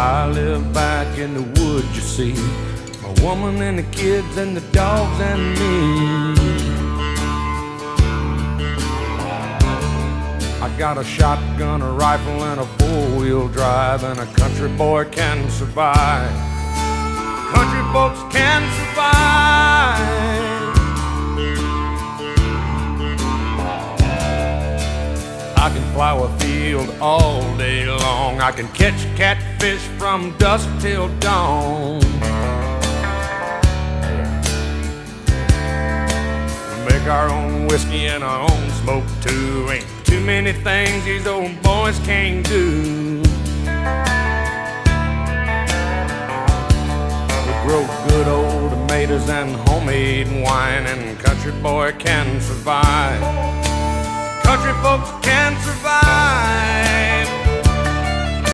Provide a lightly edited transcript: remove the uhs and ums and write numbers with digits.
I live back in the woods, you see, my woman and the kids and the dogs and me. I got a shotgun, a rifle, and a four-wheel drive, and a country boy can survive. Country folks can survive. I can plow a field all day long. I can catch catfish from dusk till dawn. We make our own whiskey and our own smoke too. Ain't too many things these old boys can't do. We grow good old tomatoes and homemade wine, and country boy can survive. Country folks can survive.